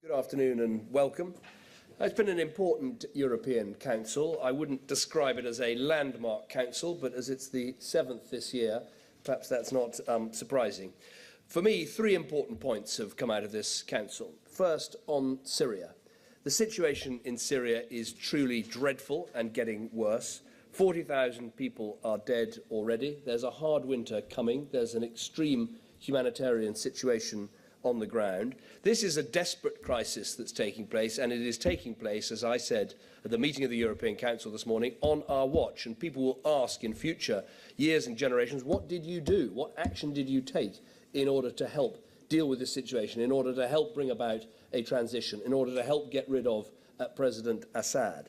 Good afternoon and welcome. It's been an important European Council. I wouldn't describe it as a landmark council, but as it's the 7th this year, perhaps that's not surprising. For me, three important points have come out of this council. First, on Syria. The situation in Syria is truly dreadful and getting worse. 40,000 people are dead already. There's a hard winter coming. There's an extreme humanitarian situation on the ground. This is a desperate crisis that's taking place, and it is taking place, as I said at the meeting of the European Council this morning, on our watch. And people will ask in future years and generations, what did you do? What action did you take in order to help deal with this situation, in order to help bring about a transition, in order to help get rid of President Assad?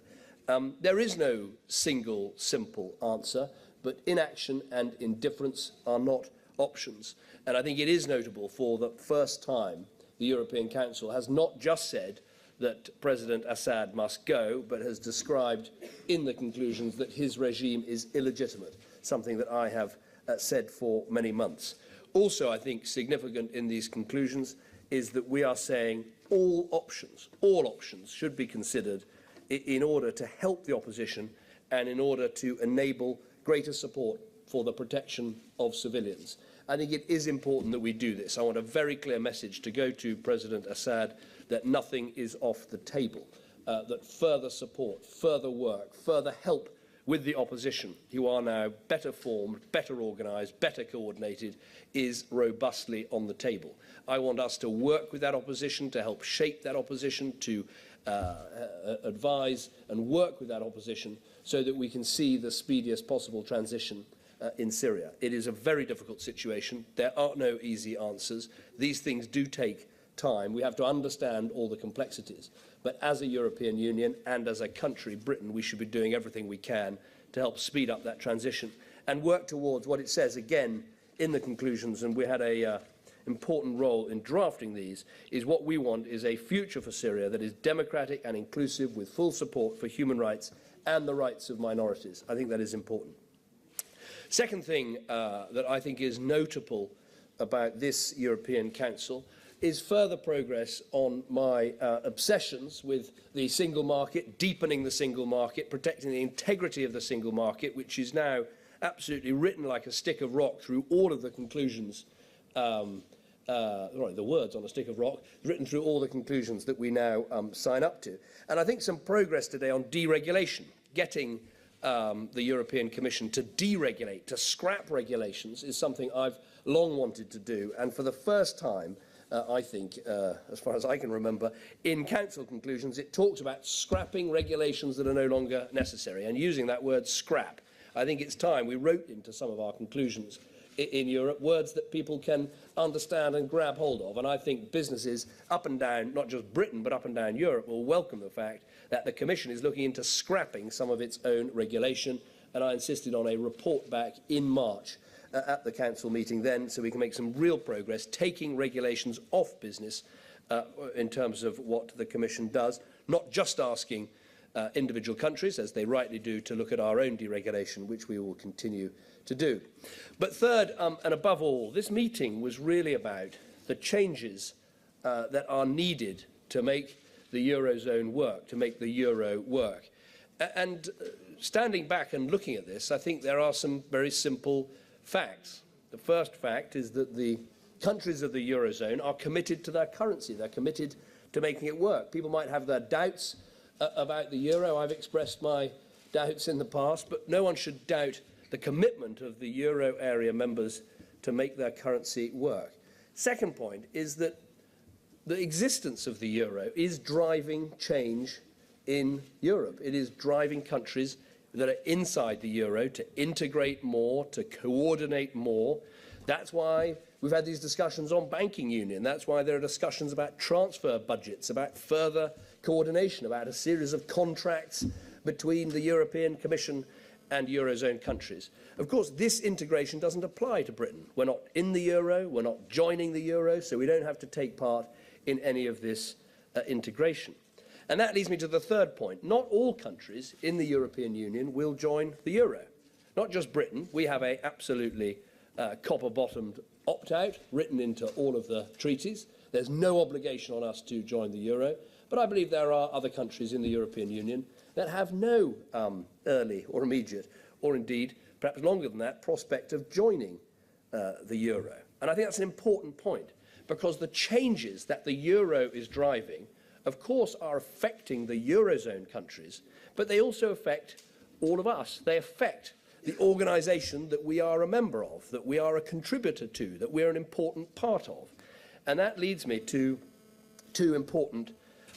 There is no single, simple answer, but inaction and indifference are not options. And I think it is notable for the first time the European Council has not just said that President Assad must go, but has described in the conclusions that his regime is illegitimate, something that I have said for many months. Also, I think significant in these conclusions is that we are saying all options should be considered in order to help the opposition and in order to enable greater support for the protection of civilians. I think it is important that we do this. I want a very clear message to go to President Assad that nothing is off the table, that further support, further work, further help with the opposition, who are now better formed, better organised, better coordinated, is robustly on the table. I want us to work with that opposition, to help shape that opposition, to advise and work with that opposition so that we can see the speediest possible transition in Syria. It is a very difficult situation. There are no easy answers. These things do take time. We have to understand all the complexities. But as a European Union and as a country, Britain, we should be doing everything we can to help speed up that transition and work towards what it says again in the conclusions, and we had a important role in drafting these, is what we want is a future for Syria that is democratic and inclusive with full support for human rights and the rights of minorities. I think that is important. Second thing that I think is notable about this European Council is further progress on my obsessions with the single market, deepening the single market, protecting the integrity of the single market, which is now absolutely written like a stick of rock through all of the conclusions, the words on a stick of rock, written through all the conclusions that we now sign up to. And I think some progress today on deregulation, getting the European Commission to deregulate, to scrap regulations, is something I've long wanted to do. And for the first time, I think, as far as I can remember, in Council conclusions, it talks about scrapping regulations that are no longer necessary, and using that word scrap. I think it's time we wrote into some of our conclusions in Europe words that people can understand and grab hold of. And I think businesses up and down, not just Britain, but up and down Europe, will welcome the fact that the Commission is looking into scrapping some of its own regulation. And I insisted on a report back in March at the Council meeting then, so we can make some real progress, taking regulations off business in terms of what the Commission does, not just asking individual countries, as they rightly do, to look at our own deregulation, which we will continue to do. But third, and above all, this meeting was really about the changes that are needed to make the Eurozone work, to make the Euro work. And standing back and looking at this, I think there are some very simple facts. The first fact is that the countries of the Eurozone are committed to their currency. They're committed to making it work. People might have their doubts about the euro. I've expressed my doubts in the past, but no one should doubt the commitment of the euro area members to make their currency work. Second point is that the existence of the euro is driving change in Europe. It is driving countries that are inside the euro to integrate more, to coordinate more. That's why we've had these discussions on banking union. That's why there are discussions about transfer budgets, about further coordination, about a series of contracts between the European Commission and Eurozone countries. Of course, this integration doesn't apply to Britain. We're not in the euro, we're not joining the euro, so we don't have to take part in any of this integration. And that leads me to the third point. Not all countries in the European Union will join the euro. Not just Britain. We have an absolutely copper-bottomed opt-out written into all of the treaties. There's no obligation on us to join the euro, but I believe there are other countries in the European Union that have no early or immediate, or indeed perhaps longer than that, prospect of joining the euro. And I think that's an important point, because the changes that the euro is driving, of course, are affecting the eurozone countries, but they also affect all of us. They affect the organisation that we are a member of, that we are a contributor to, that we're an important part of. And that leads me to two important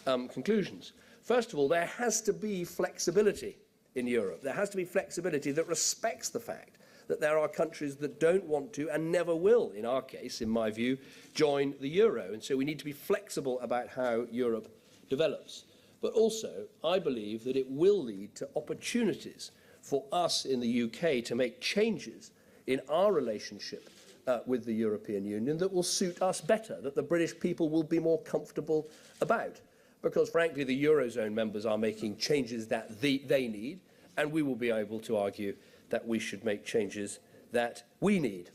conclusions. First of all, there has to be flexibility in Europe. There has to be flexibility that respects the fact that there are countries that don't want to and never will, in our case, in my view, join the euro. And so we need to be flexible about how Europe develops. But also, I believe that it will lead to opportunities for us in the UK to make changes in our relationship with the European Union that will suit us better, that the British people will be more comfortable about. Because, frankly, the Eurozone members are making changes that they need, and we will be able to argue that we should make changes that we need.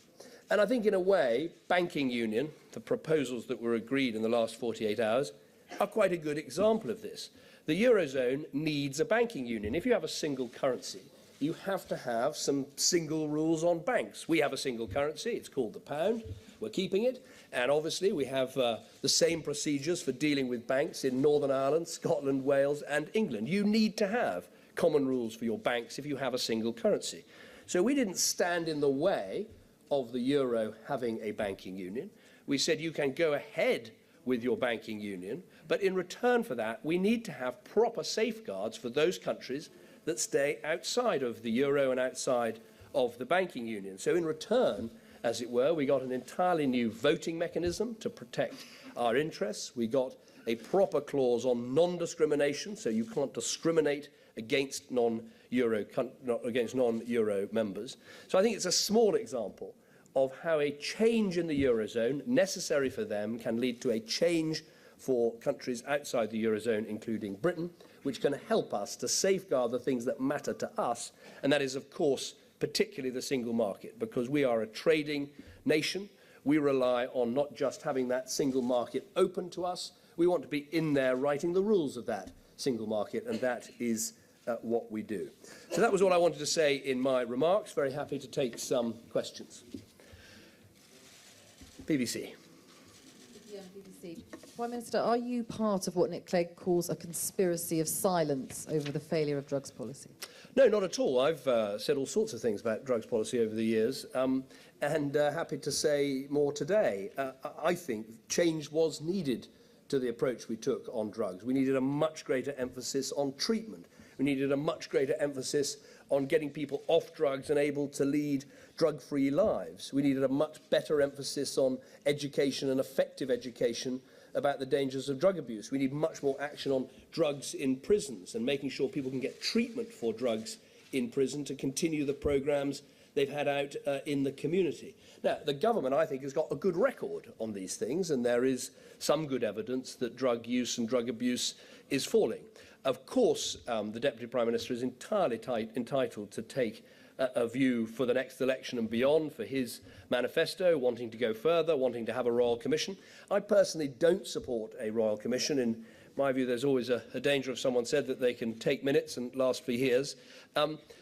And I think, in a way, banking union, the proposals that were agreed in the last 48 hours, are quite a good example of this. The Eurozone needs a banking union. If you have a single currency, you have to have some single rules on banks. We have a single currency, it's called the pound, we're keeping it, and obviously we have the same procedures for dealing with banks in Northern Ireland, Scotland, Wales and England. You need to have common rules for your banks if you have a single currency. So we didn't stand in the way of the euro having a banking union. We said you can go ahead with your banking union, but in return for that, we need to have proper safeguards for those countries that stay outside of the euro and outside of the banking union. So in return, as it were, we got an entirely new voting mechanism to protect our interests. We got a proper clause on non-discrimination, so you can't discriminate against non-euro members. So I think it's a small example of how a change in the Eurozone, necessary for them, can lead to a change for countries outside the Eurozone, including Britain, which can help us to safeguard the things that matter to us, and that is, of course, particularly the single market, because we are a trading nation. We rely on not just having that single market open to us, we want to be in there writing the rules of that single market, and that is what we do. So that was all I wanted to say in my remarks. Very happy to take some questions. BBC. BBC. Prime Minister, are you part of what Nick Clegg calls a conspiracy of silence over the failure of drugs policy? No, not at all. I've said all sorts of things about drugs policy over the years, and happy to say more today. I think change was needed to the approach we took on drugs. We needed a much greater emphasis on treatment. We needed a much greater emphasis on getting people off drugs and able to lead drug-free lives. We needed a much better emphasis on education and effective education about the dangers of drug abuse. We need much more action on drugs in prisons and making sure people can get treatment for drugs in prison to continue the programmes they've had out in the community. Now, the government, I think, has got a good record on these things, and there is some good evidence that drug use and drug abuse is falling. Of course, the Deputy Prime Minister is entirely entitled to take a view for the next election and beyond for his manifesto, wanting to go further, wanting to have a Royal Commission. I personally don't support a Royal Commission. In my view, there's always a danger, if someone said, that they can take minutes and last for years.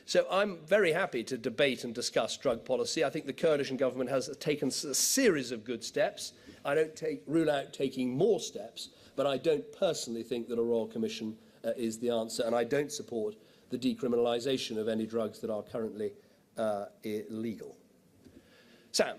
So I'm very happy to debate and discuss drug policy. I think the coalition government has taken a series of good steps. I don't rule out taking more steps, but I don't personally think that a Royal Commission is the answer, and I don't support the decriminalisation of any drugs that are currently illegal. Sam.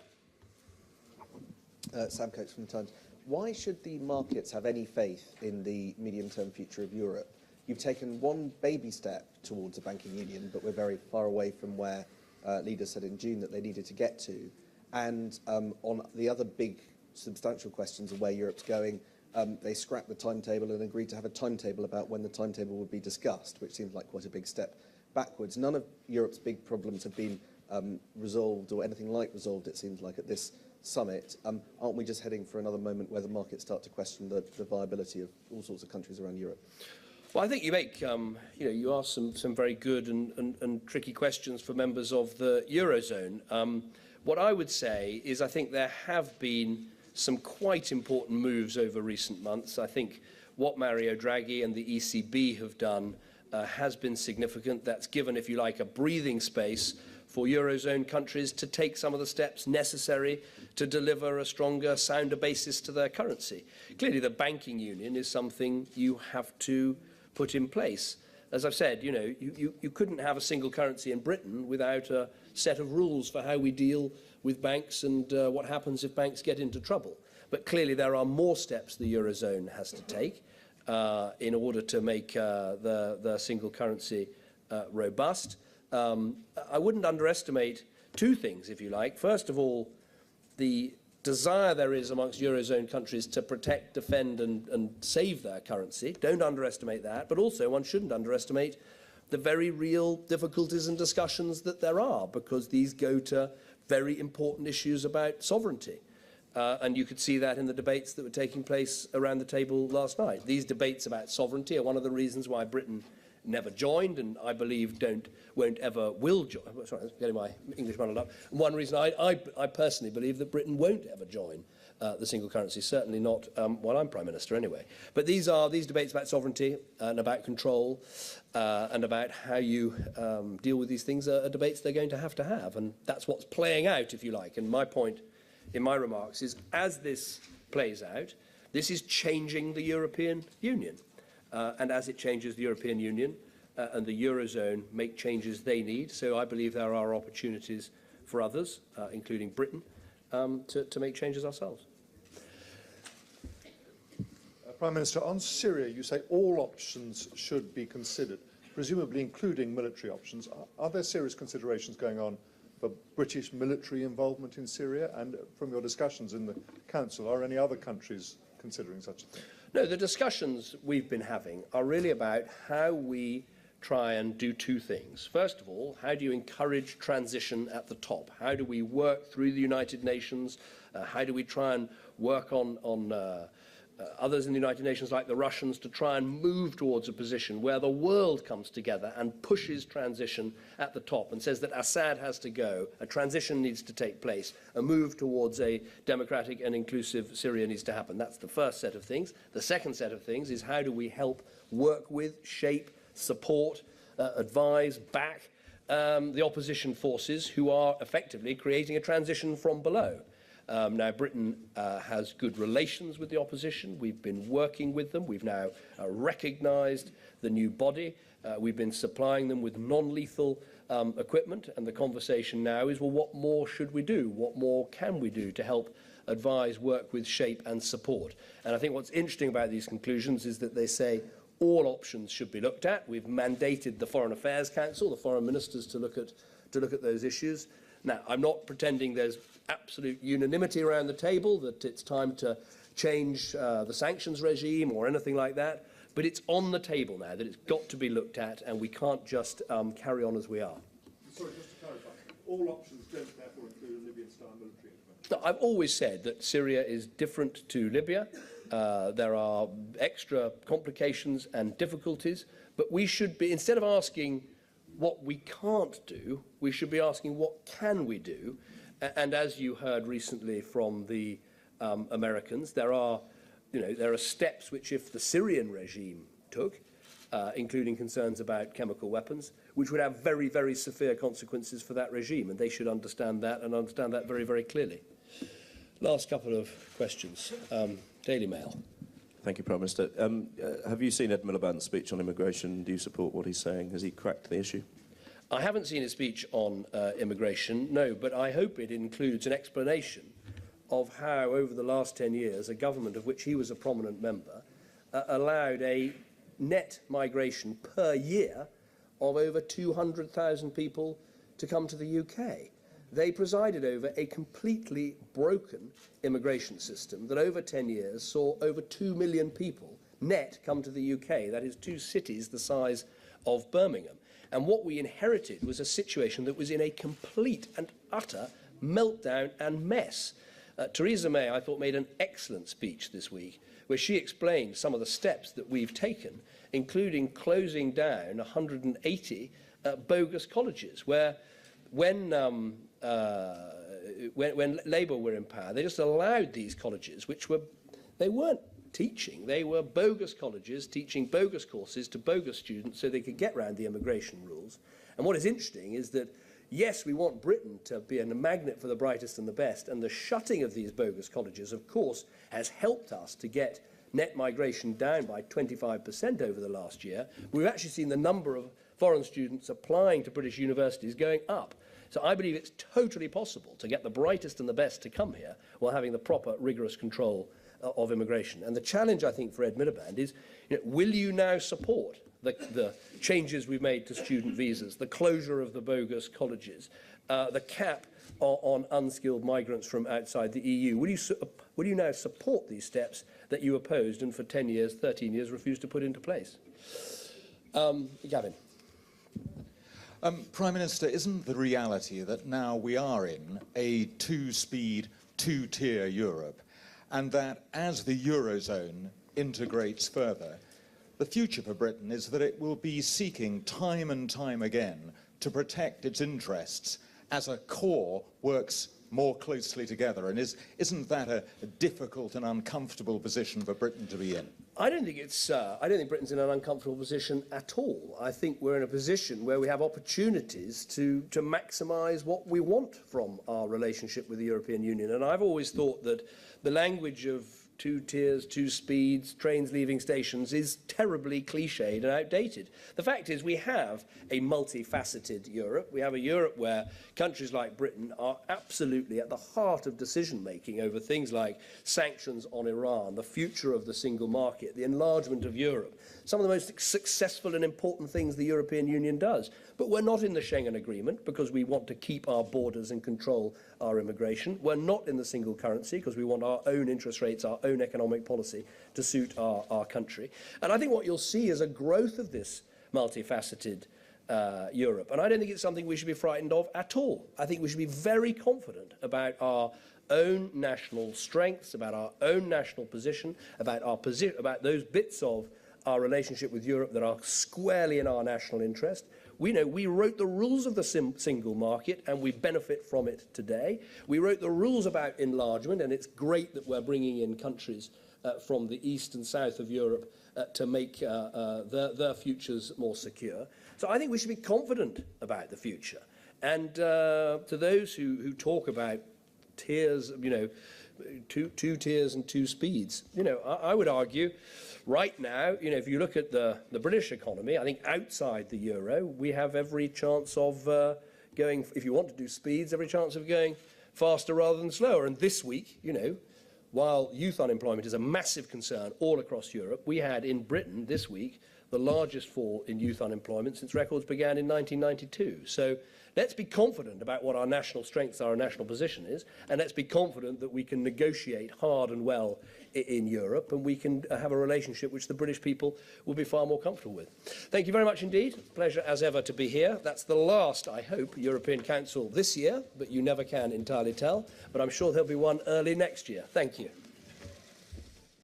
Sam Coates from The Times. Why should the markets have any faith in the medium-term future of Europe? You've taken one baby step towards a banking union, but we're very far away from where leaders said in June that they needed to get to. And on the other big substantial questions of where Europe's going, they scrapped the timetable and agreed to have a timetable about when the timetable would be discussed, which seems like quite a big step backwards. None of Europe's big problems have been resolved or anything like resolved, it seems like, at this summit. Aren't we just heading for another moment where the markets start to question the viability of all sorts of countries around Europe? Well, I think you make, you ask some very good and tricky questions for members of the Eurozone. What I would say is I think there have been some quite important moves over recent months. I think what Mario Draghi and the ECB have done has been significant. That's given, if you like, a breathing space for Eurozone countries to take some of the steps necessary to deliver a stronger, sounder basis to their currency. Clearly, the banking union is something you have to put in place. As I've said, you couldn't have a single currency in Britain without a set of rules for how we deal with banks and what happens if banks get into trouble. But clearly, there are more steps the Eurozone has to take in order to make the single currency robust. I wouldn't underestimate two things, if you like. First of all, the desire there is amongst Eurozone countries to protect, defend and save their currency. Don't underestimate that. But also, one shouldn't underestimate the very real difficulties and discussions that there are, because these go to very important issues about sovereignty. And you could see that in the debates that were taking place around the table last night. These debates about sovereignty are one of the reasons why Britain never joined, and I believe won't ever will join. Sorry, I'm getting my English muddled up. One reason I personally believe that Britain won't ever join the single currency, certainly not while I'm Prime Minister anyway. But these debates about sovereignty and about control and about how you deal with these things are debates they're going to have. And that's what's playing out, if you like. And my point in my remarks is, as this plays out, this is changing the European Union. And as it changes the European Union and the Eurozone make changes they need, so I believe there are opportunities for others, including Britain, to make changes ourselves. Prime Minister, on Syria, you say all options should be considered, presumably including military options. Are there serious considerations going on for British military involvement in Syria? And from your discussions in the Council, are any other countries considering such a thing? No, the discussions we've been having are really about how we try and do two things. First of all, how do you encourage transition at the top? How do we work through the United Nations? How do we try and work on others in the United Nations, like the Russians, to try and move towards a position where the world comes together and pushes transition at the top and says that Assad has to go, a transition needs to take place, a move towards a democratic and inclusive Syria needs to happen. That's the first set of things. The second set of things is how do we help work with, shape, support, advise, back the opposition forces who are effectively creating a transition from below. Now, Britain has good relations with the opposition. We've been working with them. We've now recognised the new body. We've been supplying them with non-lethal equipment. And the conversation now is, well, what more should we do? What more can we do to help advise, work with, shape and support? And I think what's interesting about these conclusions is that they say all options should be looked at. We've mandated the Foreign Affairs Council, the foreign ministers, to look at those issues. Now, I'm not pretending there's absolute unanimity around the table, that it's time to change the sanctions regime or anything like that, but it's on the table now, that it's got to be looked at, and we can't just carry on as we are. Sorry, just to clarify, all options don't therefore include a Libyan-style military intervention? I've always said that Syria is different to Libya. There are extra complications and difficulties, but we should be, instead of asking what we can't do, we should be asking what can we do. And as you heard recently from the Americans, there are steps which, if the Syrian regime took, including concerns about chemical weapons, which would have very, very severe consequences for that regime, and they should understand that and understand that very, very clearly. Last couple of questions. Daily Mail. Thank you, Prime Minister. Have you seen Ed Miliband's speech on immigration? Do you support what he's saying? Has he cracked the issue? I haven't seen his speech on immigration, no, but I hope it includes an explanation of how, over the last 10 years, a government of which he was a prominent member allowed a net migration per year of over 200,000 people to come to the UK. They presided over a completely broken immigration system that over 10 years saw over 2 million people net come to the UK. That is 2 cities the size of Birmingham. And what we inherited was a situation that was in a complete and utter meltdown and mess. Theresa May, I thought, made an excellent speech this week, where she explained some of the steps that we've taken, including closing down 180 bogus colleges, where when when Labour were in power, they just allowed these colleges, they weren't teaching, they were bogus colleges teaching bogus courses to bogus students so they could get around the immigration rules. And what is interesting is that, yes, we want Britain to be a magnet for the brightest and the best, and the shutting of these bogus colleges, of course, has helped us to get net migration down by 25% over the last year. We've actually seen the number of foreign students applying to British universities going up. So I believe it's totally possible to get the brightest and the best to come here while having the proper, rigorous control of immigration. And the challenge, I think, for Ed Miliband is, will you now support the changes we've made to student visas, the closure of the bogus colleges, the cap on unskilled migrants from outside the EU? Will you now support these steps that you opposed and for 10 years, 13 years refused to put into place? Gavin. Prime Minister, isn't the reality that now we are in a two-speed, two-tier Europe, and that as the Eurozone integrates further, the future for Britain is that it will be seeking time and time again to protect its interests as a core works more closely together? And isn't that a difficult and uncomfortable position for Britain to be in? I don't think Britain's in an uncomfortable position at all. I think we're in a position where we have opportunities to maximise what we want from our relationship with the European Union. And I've always thought that the language of two tiers, two speeds, trains leaving stations is terribly cliched and outdated. The fact is we have a multifaceted Europe. We have a Europe where countries like Britain are absolutely at the heart of decision-making over things like sanctions on Iran, the future of the single market, the enlargement of Europe, some of the most successful and important things the European Union does. But we're not in the Schengen Agreement because we want to keep our borders and control our immigration. We're not in the single currency because we want our own interest rates, our own economic policy to suit our country. And I think what you'll see is a growth of this multifaceted Europe. And I don't think it's something we should be frightened of at all. I think we should be very confident about our own national strengths, about our own national position, about those bits of our relationship with Europe that are squarely in our national interest. We know we wrote the rules of the single market and we benefit from it today. We wrote the rules about enlargement, and it's great that we're bringing in countries from the east and south of Europe to make their futures more secure. So I think we should be confident about the future. And to those who talk about tiers, two tiers and two speeds, I would argue right now, if you look at the British economy, I think outside the euro, we have every chance of going, if you want to do speeds, every chance of going faster rather than slower. And this week, while youth unemployment is a massive concern all across Europe, we had in Britain this week the largest fall in youth unemployment since records began in 1992. So let's be confident about what our national strengths are, our national position is, and let's be confident that we can negotiate hard and well in Europe, and we can have a relationship which the British people will be far more comfortable with. Thank you very much indeed. Pleasure as ever to be here. That's the last, I hope, European Council this year, but you never can entirely tell. But I'm sure there'll be one early next year. Thank you.